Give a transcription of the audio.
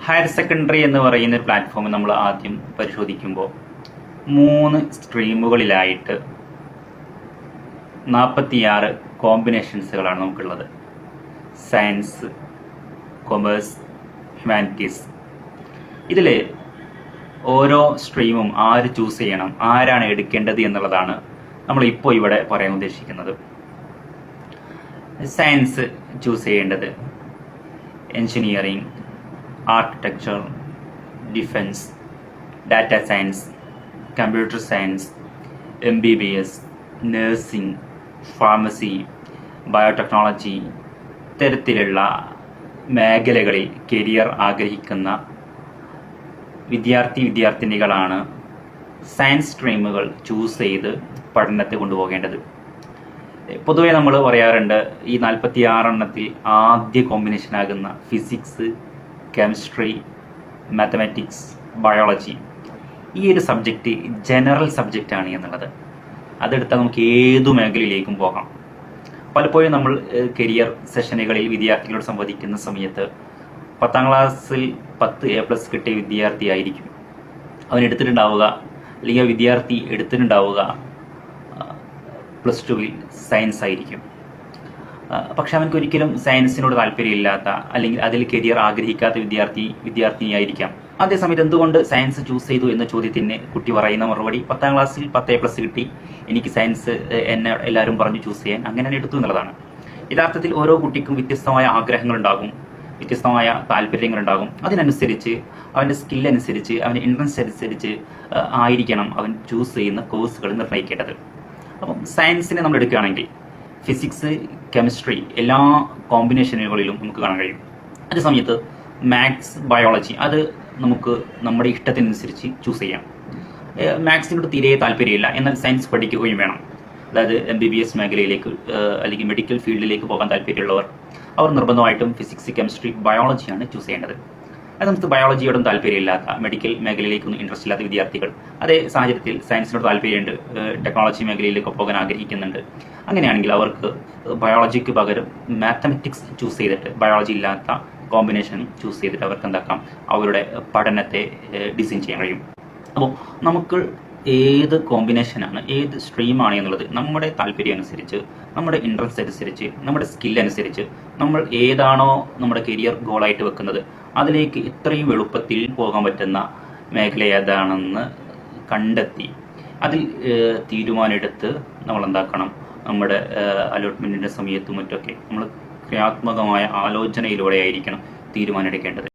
Higher secondary എന്ന് പറയുന്ന ഒരു പ്ലാറ്റ്ഫോം നമ്മൾ ആദ്യം പരിശോധിക്കുമ്പോൾ 3 സ്ട്രീമുകളിലായിട്ട് 46 കോമ്പിനേഷൻസുകളാണ് നമുക്കുള്ളത്. Science, commerce, humanities. ഇതിൽ ഓരോ സ്ട്രീമും ആര് ചൂസ് ചെയ്യണം, ആരാണ് എടുക്കേണ്ടത് എന്നുള്ളതാണ് നമ്മൾ ഇപ്പോൾ ഇവിടെ പറയാൻ ഉദ്ദേശിക്കുന്നത്. സയൻസ് ചൂസ് ചെയ്യേണ്ടത് engineering, architecture, defence, data science, computer science, MBBS, nursing, pharmacy, biotechnology ഇത്തരത്തിലുള്ള മേഖലകളിൽ കരിയർ ആഗ്രഹിക്കുന്ന വിദ്യാർത്ഥിനികളാണ് സയൻസ് സ്ട്രീമുകൾ ചൂസ് ചെയ്ത് പഠനത്തെ കൊണ്ടുപോകേണ്ടത്. പൊതുവെ നമ്മൾ പറയാറുണ്ട്, ഈ 46 എണ്ണത്തിൽ ആദ്യ കോമ്പിനേഷനാകുന്ന ഫിസിക്സ്, കെമിസ്ട്രി, മാത്തമാറ്റിക്സ്, ബയോളജി, ഈ ഒരു സബ്ജക്റ്റ് ജനറൽ സബ്ജക്റ്റാണ് എന്നുള്ളത്. അതെടുത്താൽ നമുക്ക് ഏതു മേഖലയിലേക്കും പോകാം. പലപ്പോഴും നമ്മൾ കരിയർ സെഷനുകളിൽ വിദ്യാർത്ഥികളോട് സംവദിക്കുന്ന സമയത്ത് 10ാം ക്ലാസ്സിൽ 10 A+ കിട്ടിയ വിദ്യാർത്ഥിയായിരിക്കും അവൻ എടുത്തിട്ടുണ്ടാവുക, അല്ലെങ്കിൽ വിദ്യാർത്ഥി എടുത്തിട്ടുണ്ടാവുക +2 സയൻസ് ആയിരിക്കും. പക്ഷെ അവനക്ക് ഒരിക്കലും സയൻസിനോട് താല്പര്യമില്ലാത്ത അല്ലെങ്കിൽ അതിൽ കരിയർ ആഗ്രഹിക്കാത്ത വിദ്യാർത്ഥിനിയായിരിക്കാം. അതേസമയത്ത് എന്തുകൊണ്ട് സയൻസ് ചൂസ് ചെയ്തു എന്ന ചോദ്യത്തിന് കുട്ടി പറയുന്ന മറുപടി 10ാം ക്ലാസ്സിൽ 10 A+ കിട്ടി, എനിക്ക് സയൻസ് എന്നെ എല്ലാവരും പറഞ്ഞു ചൂസ് ചെയ്യാൻ, അങ്ങനെ എടുത്തു എന്നുള്ളതാണ്. യഥാർത്ഥത്തിൽ ഓരോ കുട്ടിക്കും വ്യത്യസ്തമായ ആഗ്രഹങ്ങളുണ്ടാകും, വ്യത്യസ്തമായ താല്പര്യങ്ങളുണ്ടാകും. അതിനനുസരിച്ച് അവൻ്റെ സ്കില്ലനുസരിച്ച് അവൻ്റെ ഇൻട്രസ്റ്റ് അനുസരിച്ച് ആയിരിക്കണം അവൻ ചൂസ് ചെയ്യുന്ന കോഴ്സുകൾ നിർണ്ണയിക്കേണ്ടത്. അപ്പം സയൻസിനെ നമ്മൾ എടുക്കുകയാണെങ്കിൽ ഫിസിക്സ്, കെമിസ്ട്രി എല്ലാ കോമ്പിനേഷനുകളിലും നമുക്ക് കാണാൻ കഴിയും. അതേ സമയത്ത് മാത്സ്, ബയോളജി അത് നമുക്ക് നമ്മുടെ ഇഷ്ടത്തിനനുസരിച്ച് ചൂസ് ചെയ്യാം. മാത്സിനോട് തീരെ താല്പര്യമില്ല, എന്നാൽ സയൻസ് പഠിക്കുകയും വേണം. അതായത് MBBS മേഖലയിലേക്ക് അല്ലെങ്കിൽ മെഡിക്കൽ ഫീൽഡിലേക്ക് പോകാൻ താല്പര്യമുള്ളവർ അവർ നിർബന്ധമായിട്ടും ഫിസിക്സ്, കെമിസ്ട്രി, ബയോളജിയാണ് ചൂസ് ചെയ്യേണ്ടത്. അത് നമുക്ക് ബയോളജിയോടും താല്പര്യമില്ലാത്ത, മെഡിക്കൽ മേഖലയിലേക്കൊന്നും ഇൻട്രസ്റ്റ് ഇല്ലാത്ത വിദ്യാർത്ഥികൾ അതേ സാഹചര്യത്തിൽ സയൻസിനോട് താല്പര്യമുണ്ട്, ടെക്നോളജി മേഖലയിലേക്ക് പോകാൻ ആഗ്രഹിക്കുന്നുണ്ട്. അങ്ങനെയാണെങ്കിൽ അവർക്ക് ബയോളജിക്ക് പകരം മാത്തമാറ്റിക്സ് ചൂസ് ചെയ്തിട്ട്, ബയോളജി ഇല്ലാത്ത കോമ്പിനേഷൻ ചൂസ് ചെയ്തിട്ട് അവർക്ക് എന്താക്കാം, അവരുടെ പഠനത്തെ ഡിസൈൻ ചെയ്യാൻ കഴിയും. അപ്പോൾ നമുക്ക് ഏത് കോമ്പിനേഷനാണ്, ഏത് സ്ട്രീമാണ് എന്നുള്ളത് നമ്മുടെ താല്പര്യം അനുസരിച്ച്, നമ്മുടെ ഇൻട്രസ്റ്റ് അനുസരിച്ച്, നമ്മുടെ സ്കില്ലനുസരിച്ച് നമ്മൾ ഏതാണോ നമ്മുടെ കരിയർ ഗോളായിട്ട് വെക്കുന്നത് അതിലേക്ക് എത്രയും എളുപ്പത്തിൽ പോകാൻ പറ്റുന്ന മേഖല ഏതാണെന്ന് കണ്ടെത്തി അതിൽ തീരുമാനമെടുത്ത് നമ്മൾ എന്താക്കണം, നമ്മുടെ അലോട്ട്മെൻറ്റിൻ്റെ സമയത്തും മറ്റൊക്കെ നമ്മൾ ക്രിയാത്മകമായ ആലോചനയിലൂടെ ആയിരിക്കണം തീരുമാനമെടുക്കേണ്ടത്.